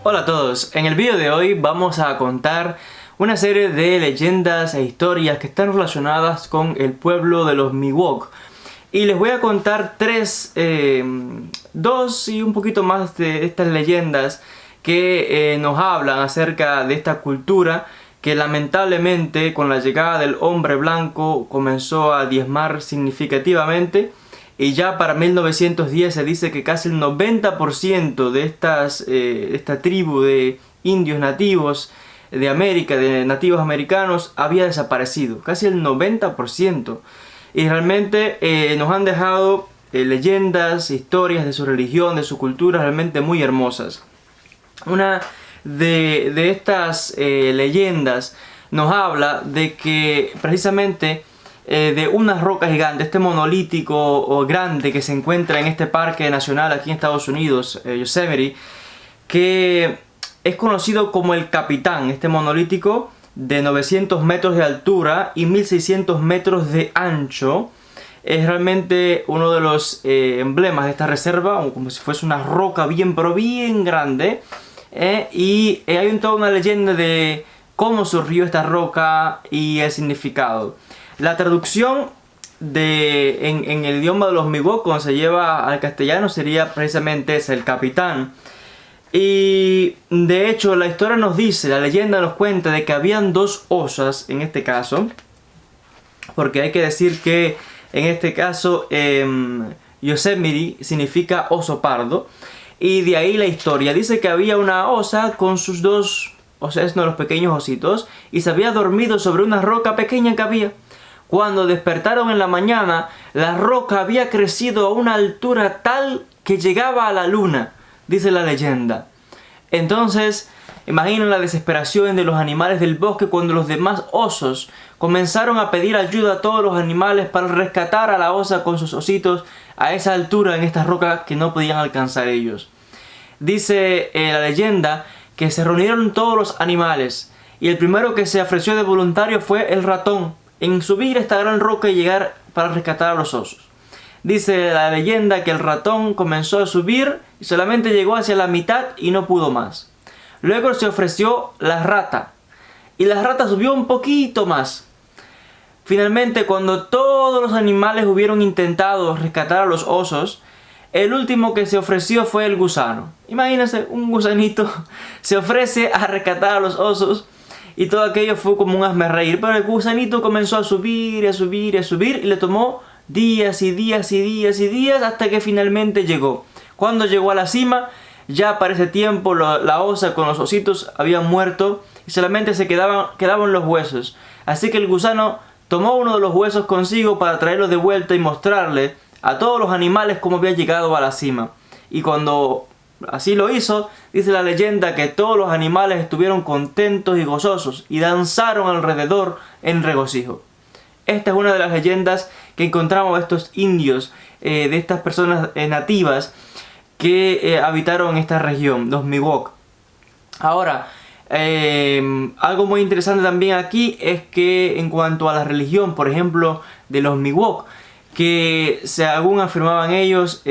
Hola a todos, en el vídeo de hoy vamos a contar una serie de leyendas e historias que están relacionadas con el pueblo de los Miwok. Y les voy a contar dos y un poquito más de estas leyendas que nos hablan acerca de esta cultura que lamentablemente con la llegada del hombre blanco comenzó a diezmar significativamente. Y ya para 1910 se dice que casi el 90% de esta tribu de indios nativos de América, de nativos americanos, había desaparecido. Casi el 90%. Y realmente nos han dejado leyendas, historias de su religión, de su cultura realmente muy hermosas. Una de estas leyendas nos habla de que precisamente de una roca gigante, este monolítico grande que se encuentra en este parque nacional aquí en Estados Unidos, Yosemite, que es conocido como el Capitán, este monolítico de 900 metros de altura y 1600 metros de ancho. Es realmente uno de los emblemas de esta reserva, como si fuese una roca bien, pero bien grande. Y hay toda una leyenda de cómo surgió esta roca y el significado. La traducción en el idioma de los Miwok, cuando se lleva al castellano, sería precisamente ese, el capitán. Y de hecho la historia nos dice, la leyenda nos cuenta de que habían dos osas en este caso. Porque hay que decir que en este caso Yosemite significa oso pardo. Y de ahí la historia. Dice que había una osa con sus dos, o sea, es uno de los pequeños ositos, y se había dormido sobre una roca pequeña que había. Cuando despertaron en la mañana, la roca había crecido a una altura tal que llegaba a la luna, dice la leyenda. Entonces, imaginen la desesperación de los animales del bosque cuando los demás osos comenzaron a pedir ayuda a todos los animales para rescatar a la osa con sus ositos a esa altura en esta roca que no podían alcanzar ellos. Dice la leyenda que se reunieron todos los animales y el primero que se ofreció de voluntario fue el ratón en subir esta gran roca y llegar para rescatar a los osos. Dice la leyenda que el ratón comenzó a subir y solamente llegó hacia la mitad y no pudo más. Luego se ofreció la rata y la rata subió un poquito más. Finalmente, cuando todos los animales hubieron intentado rescatar a los osos, el último que se ofreció fue el gusano. Imagínense, un gusanito se ofrece a rescatar a los osos. Y todo aquello fue como un hazmerreír. Pero el gusanito comenzó a subir, a subir, a subir. Y le tomó días y días y días y días hasta que finalmente llegó. Cuando llegó a la cima, ya para ese tiempo la osa con los ositos habían muerto. Y solamente se quedaban los huesos. Así que el gusano tomó uno de los huesos consigo para traerlo de vuelta y mostrarle a todos los animales cómo había llegado a la cima. Y cuando así lo hizo, dice la leyenda que todos los animales estuvieron contentos y gozosos y danzaron alrededor en regocijo. Esta es una de las leyendas que encontramos de estos indios, de estas personas nativas que habitaron esta región, los Miwok. Ahora, algo muy interesante también aquí es que en cuanto a la religión, por ejemplo, de los Miwok, que según afirmaban ellos,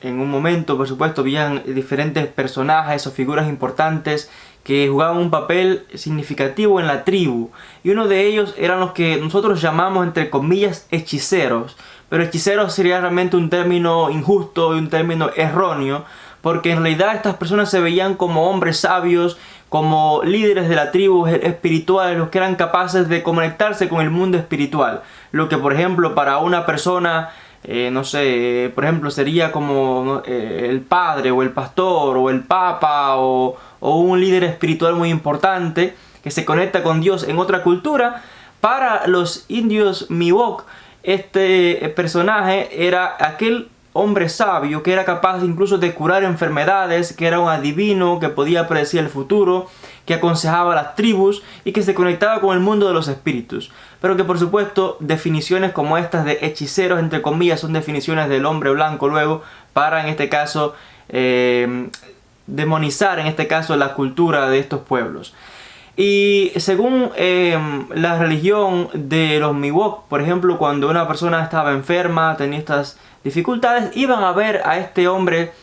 en un momento, por supuesto, habían diferentes personajes o figuras importantes que jugaban un papel significativo en la tribu. Y uno de ellos eran los que nosotros llamamos, entre comillas, hechiceros. Pero hechiceros sería realmente un término injusto y un término erróneo, porque en realidad estas personas se veían como hombres sabios, como líderes de la tribu espirituales, los que eran capaces de conectarse con el mundo espiritual. Lo que, por ejemplo, para una persona no sé, por ejemplo, sería como el padre o el pastor o el papa o un líder espiritual muy importante que se conecta con Dios en otra cultura. Para los indios Miwok, este personaje era aquel hombre sabio que era capaz incluso de curar enfermedades, que era un adivino, que podía predecir el futuro, que aconsejaba a las tribus y que se conectaba con el mundo de los espíritus. Pero que por supuesto definiciones como estas de hechiceros, entre comillas, son definiciones del hombre blanco luego para, en este caso, demonizar en este caso la cultura de estos pueblos. Y según la religión de los Miwok, por ejemplo, cuando una persona estaba enferma, tenía estas dificultades, iban a ver a este hombre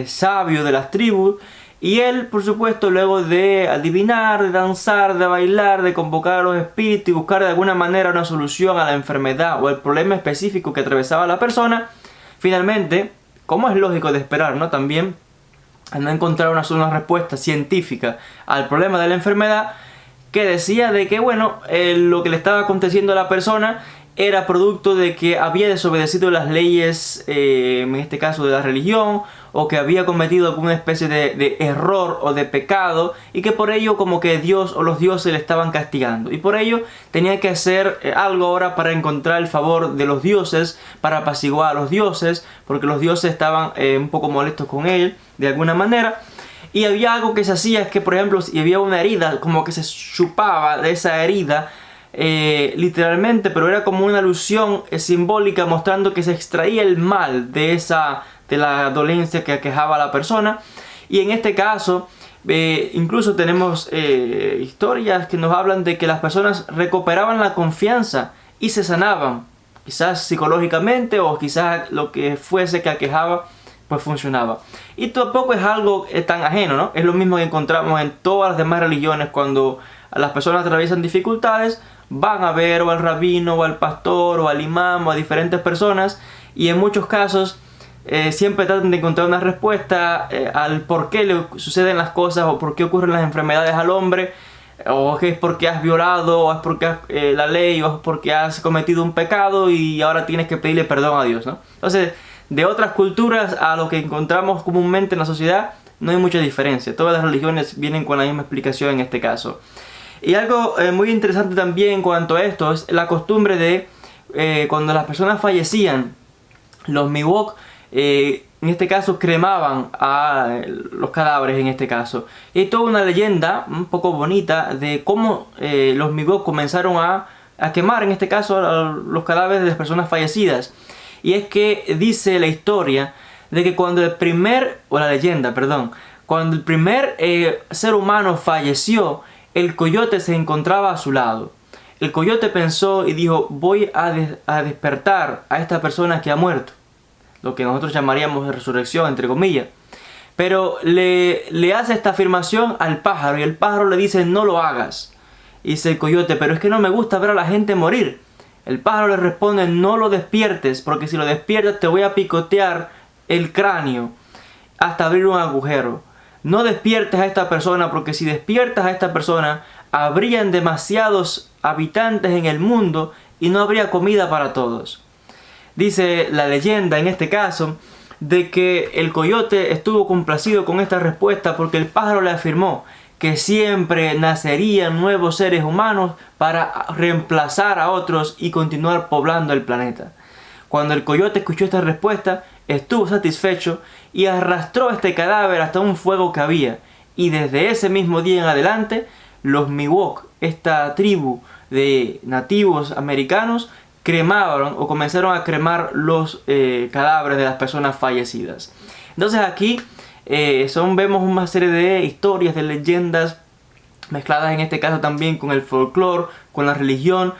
sabio de las tribus, y él, por supuesto, luego de adivinar, de danzar, de bailar, de convocar a los espíritus y buscar de alguna manera una solución a la enfermedad o al problema específico que atravesaba la persona, finalmente, como es lógico de esperar, ¿no? También, al no encontrar una respuesta científica al problema de la enfermedad, que decía de que, bueno, lo que le estaba aconteciendo a la persona era producto de que había desobedecido las leyes, en este caso de la religión, o que había cometido alguna especie de error o de pecado, y que por ello como que Dios o los dioses le estaban castigando, y por ello tenía que hacer algo ahora para encontrar el favor de los dioses, para apaciguar a los dioses, porque los dioses estaban un poco molestos con él de alguna manera. Y había algo que se hacía, es que por ejemplo si había una herida, como que se chupaba de esa herida, literalmente, pero era como una alusión simbólica mostrando que se extraía el mal de la dolencia que aquejaba a la persona. Y en este caso incluso tenemos historias que nos hablan de que las personas recuperaban la confianza y se sanaban, quizás psicológicamente o quizás lo que fuese que aquejaba pues funcionaba. Y tampoco es algo tan ajeno, ¿no? Es lo mismo que encontramos en todas las demás religiones. Cuando las personas atraviesan dificultades, van a ver o al rabino o al pastor o al imán o a diferentes personas, y en muchos casos siempre tratan de encontrar una respuesta al por qué le suceden las cosas o por qué ocurren las enfermedades al hombre, o que es porque has violado, o es porque la ley, o es porque has cometido un pecado y ahora tienes que pedirle perdón a Dios, ¿no? Entonces, de otras culturas a lo que encontramos comúnmente en la sociedad no hay mucha diferencia. Todas las religiones vienen con la misma explicación en este caso. Y algo muy interesante también en cuanto a esto es la costumbre de cuando las personas fallecían, los Miwok en este caso cremaban a los cadáveres en este caso. Y hay toda una leyenda un poco bonita de cómo los Miwok comenzaron a quemar en este caso a los cadáveres de las personas fallecidas. Y es que dice la historia de que cuando el primer ser humano falleció, el coyote se encontraba a su lado. El coyote pensó y dijo: voy a despertar a esta persona que ha muerto, lo que nosotros llamaríamos de resurrección, entre comillas. Pero le hace esta afirmación al pájaro, y el pájaro le dice: no lo hagas. Y dice el coyote: pero es que no me gusta ver a la gente morir. El pájaro le responde: no lo despiertes, porque si lo despiertas te voy a picotear el cráneo hasta abrir un agujero. No despiertes a esta persona, porque si despiertas a esta persona, habrían demasiados habitantes en el mundo y no habría comida para todos. Dice la leyenda en este caso de que el coyote estuvo complacido con esta respuesta, porque el pájaro le afirmó que siempre nacerían nuevos seres humanos para reemplazar a otros y continuar poblando el planeta. Cuando el coyote escuchó esta respuesta, estuvo satisfecho y arrastró este cadáver hasta un fuego que había. Y desde ese mismo día en adelante, los Miwok, esta tribu de nativos americanos, cremaron o comenzaron a cremar los cadáveres de las personas fallecidas. Entonces aquí vemos una serie de historias, de leyendas mezcladas en este caso también con el folclore, con la religión,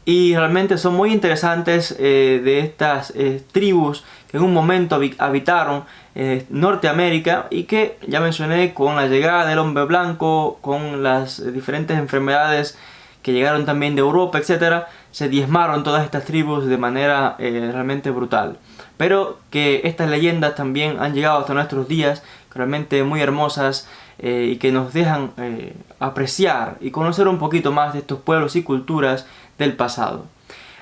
y realmente son muy interesantes de estas tribus que en un momento habitaron Norteamérica, y que ya mencioné, con la llegada del hombre blanco, con las diferentes enfermedades que llegaron también de Europa, etcétera, se diezmaron todas estas tribus de manera realmente brutal. Pero que estas leyendas también han llegado hasta nuestros días, realmente muy hermosas, y que nos dejan apreciar y conocer un poquito más de estos pueblos y culturas del pasado.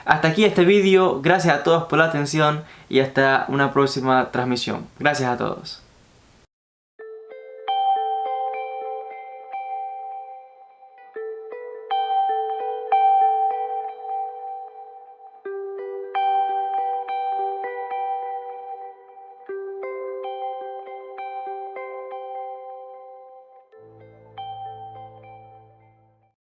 Hasta aquí este vídeo, gracias a todos por la atención y hasta una próxima transmisión. Gracias a todos.